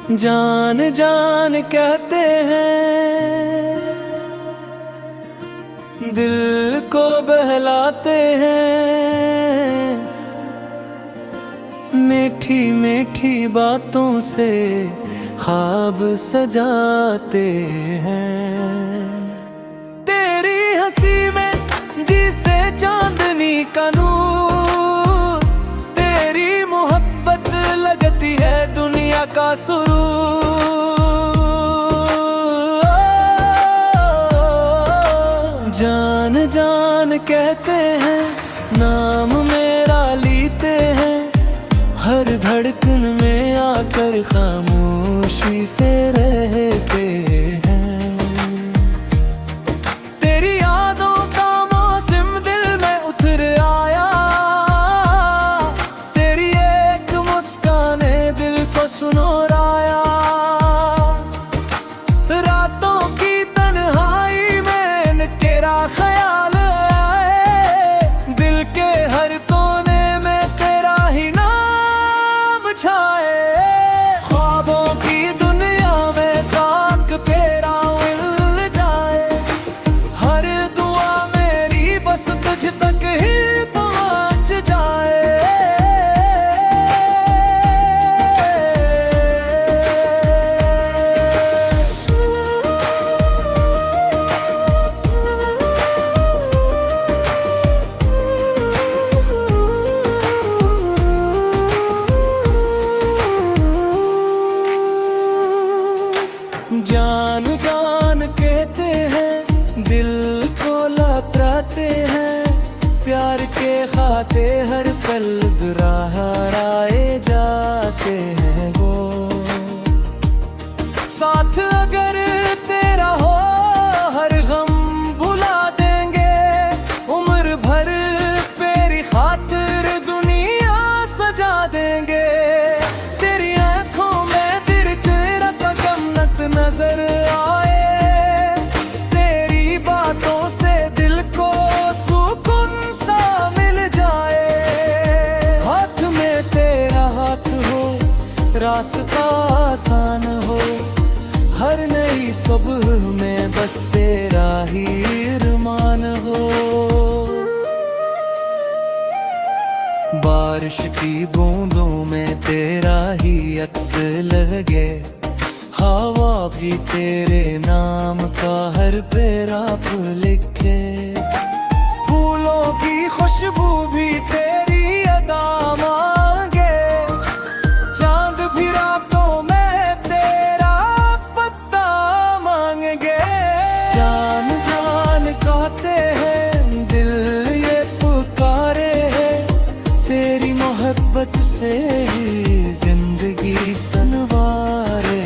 जान जान कहते हैं, दिल को बहलाते हैं, मीठी मीठी बातों से ख्वाब सजाते हैं। तेरी हंसी में जिसे चांदनी का नूर, तेरी मोहब्बत लगती है दुनिया का सुरूर। जान जान कहते हैं, नाम मेरा लेते हैं, हर धड़कन में आकर खामोशी से रहते हैं। तेरी यादों का मौसम दिल में उतर आया, तेरी एक मुस्काने दिल को सुनोराया। रातों की तन्हाई में तेरा ख्याल आए, दिल के हर कोने में तेरा ही नाम छाए। ख्वाबों की दुनिया में साथ फेरा मिल जाए, हर दुआ मेरी बस तुझ तक ही पहुंच जाए। जान जान कहते हैं, दिल को लपराते हैं, प्यार के खाते हर पल दुराहराए जाते हैं। वो साथ अगर तेरा हो, हर गम भुला देंगे, उम्र भर तेरी खातिर दुनिया सजा देंगे। तेरी आंखों में दिल तेरा कदम नजर आए, तेरी बातों से दिल को सुकून सा मिल जाए। हाथ में तेरा हाथ हो, रास्ता आसान हो, हर नई सुबह में बस तेरा ही अरमान हो। बारिश की बूंदों में तेरा ही अक्स लगे, हवा भी तेरे नाम का हर पैराप लिखे। फूलों की खुशबू भी तेरी अदा मांगे, चांद भी रातों में तेरा पत्ता मांगे। जान जान कहते हैं, दिल ये पुकारे है, तेरी मोहब्बत से ही जिंदगी सनवारे।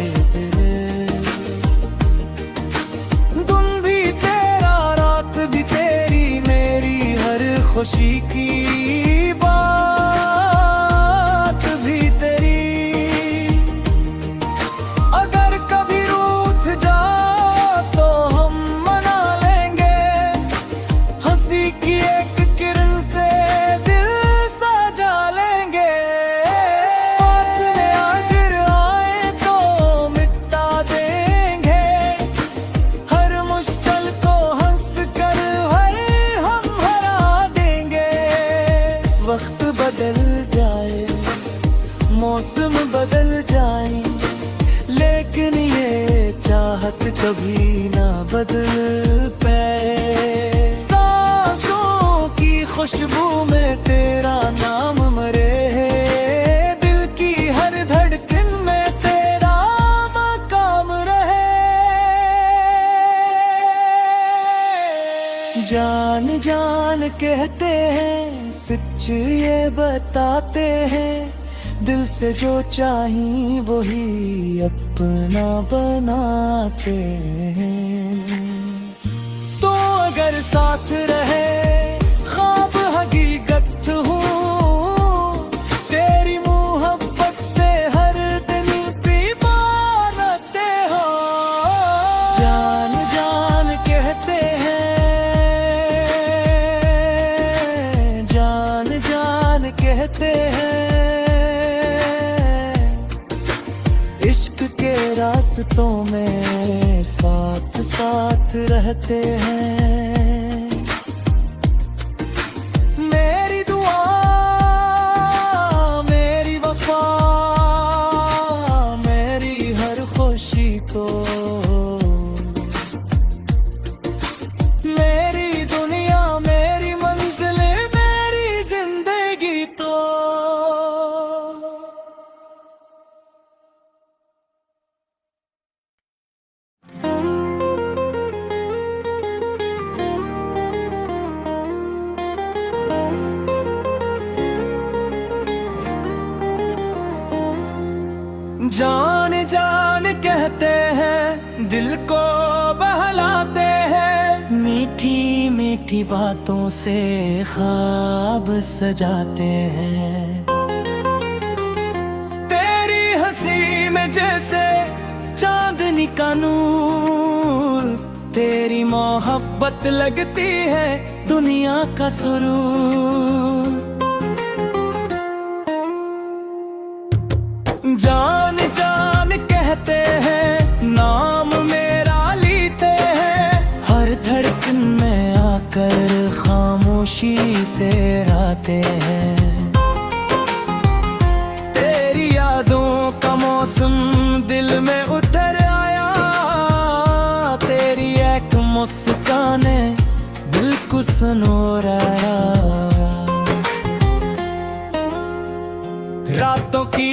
खुशी की बात भी तेरी, अगर कभी रूठ जाओ तो हम मना लेंगे, हंसी की एक किरण से दिल सजा लेंगे। फासले अगर आए तो मिटा देंगे, हर मुश्किल को हंस कर हम हरा देंगे। वक्त बदल जाए, मौसम बदल जाए, लेकिन ये चाहत कभी ना बदल पाए। सांसों की खुशबू में तेरा नाम मरे है, दिल की हर धड़कन में तेरा मकाम रहे। जान जान कहते हैं, सच ये बताते हैं, दिल से जो चाही वही अपना बनाते हैं। तो अगर साथ रहे ख्वाब हकीकत हूँ, तेरी मोहब्बत से हर दिन बीमार रहते हो। जान जान कहते हैं, जान जान कहते हैं, इश्क रास्तों में साथ साथ रहते हैं। मेरी दुआ मेरी वफा मेरी हर खुशी को, मेरी दुनिया मेरी मंजिल मेरी जिंदगी तो। जान जान कहते हैं, दिल को बहलाते हैं, मीठी मीठी बातों से ख्वाब सजाते हैं। तेरी हंसी में जैसे चांदनी का नूर, तेरी मोहब्बत लगती है दुनिया का सुरूर। जान जान कहते हैं, नाम मेरा लेते हैं, हर धड़कन में आकर खामोशी से रहते हैं। तेरी यादों का मौसम दिल में उतर आया, तेरी एक मुस्काने दिल को सुनोराया। रातों की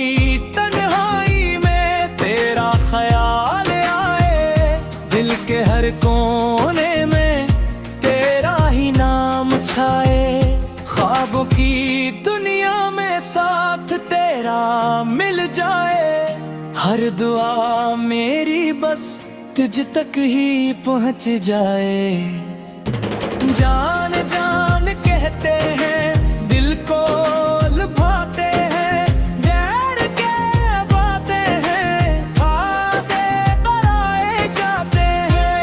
तन्हाई में तेरा ख्याल आए, दिल के हर कोने में तेरा ही नाम छाए। ख्वाबों की दुनिया में साथ तेरा मिल जाए, हर दुआ मेरी बस तुझ तक ही पहुंच जाए। जान जान कहते हैं, दिल को लुभाते हैं, गैर के बातें हैं, वादे कराए जाते हैं।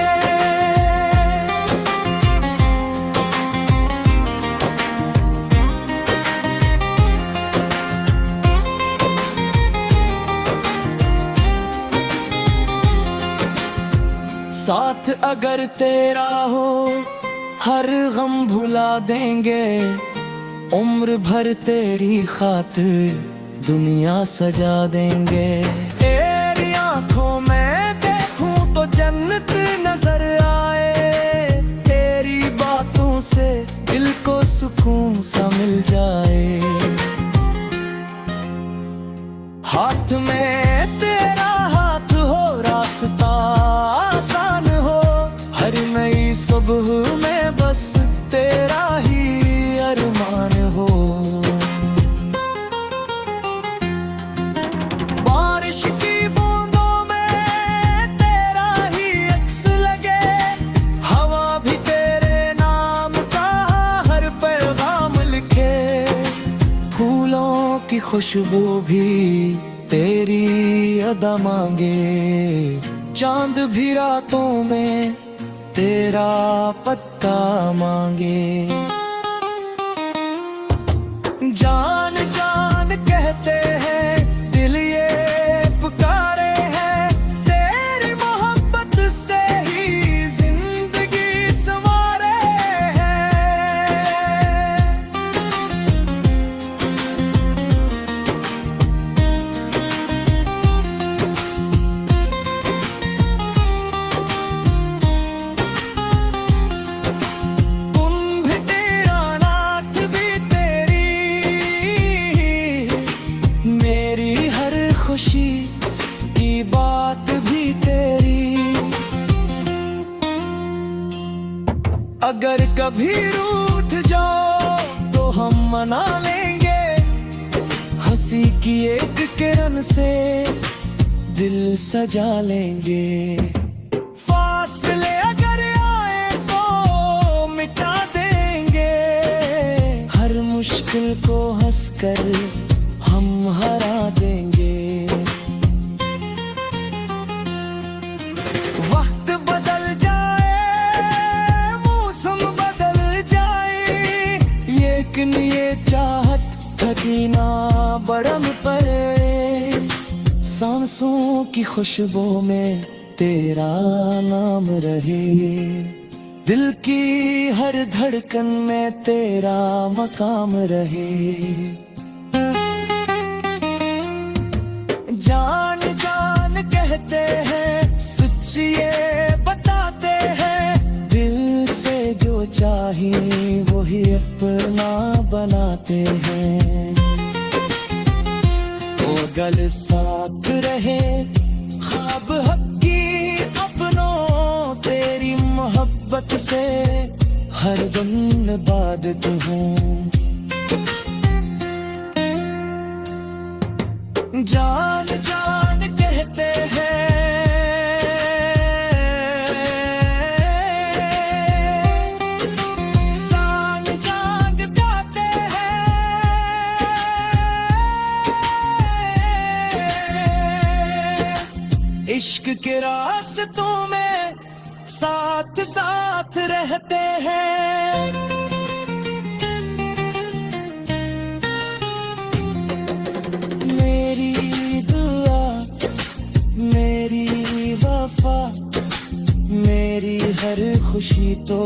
साथ अगर तेरा हो हर गम भुला देंगे, उम्र भर तेरी खातिर दुनिया सजा देंगे। तेरी आंखों में देखूं तो जन्नत नजर आए, तेरी बातों से दिल को सुकून सा मिल जाए। हाथ में तेरा हाथ हो रास्ता आसान हो, हर नई सुबह में बस तेरा ही अरमान हो। बारिश की बूंदों में तेरा ही अक्स लगे, हवा भी तेरे नाम का हर पैगाम लिखे। फूलों की खुशबू भी तेरी अदा मांगे, चांद भी रातों में तेरा पत्ता मांगे। जान जान कहते हैं, दिल ये पुकारे हैं, तेरी मोहब्बत से ही जिंदगी संवारे हैं। खुशी की बात भी तेरी, अगर कभी रूठ जाओ तो हम मना लेंगे, हंसी की एक किरण से दिल सजा लेंगे। फासले अगर आए तो मिटा देंगे, हर मुश्किल को हंसकर हम हरा देंगे। वक्त बदल जाए, मौसम बदल जाए, लेकिन ये चाहत थकी ना बरम पड़े। सांस सांसों की खुशबू में तेरा नाम रहे, दिल की हर धड़कन में तेरा मकाम रहे। जान जान कहते हैं, सच ये बताते हैं, दिल से जो चाहे वही अपना बनाते हैं। ओ गल साथ रहे, ख्वाब हक़ी अपनों, तेरी मोहब्बत से हर दम इबादत हूँ। जान जान कहते हैं, सांग जाग गाते हैं, इश्क के रास्तों में साथ साथ रहते हैं। मेरी वफा, मेरी हर खुशी तो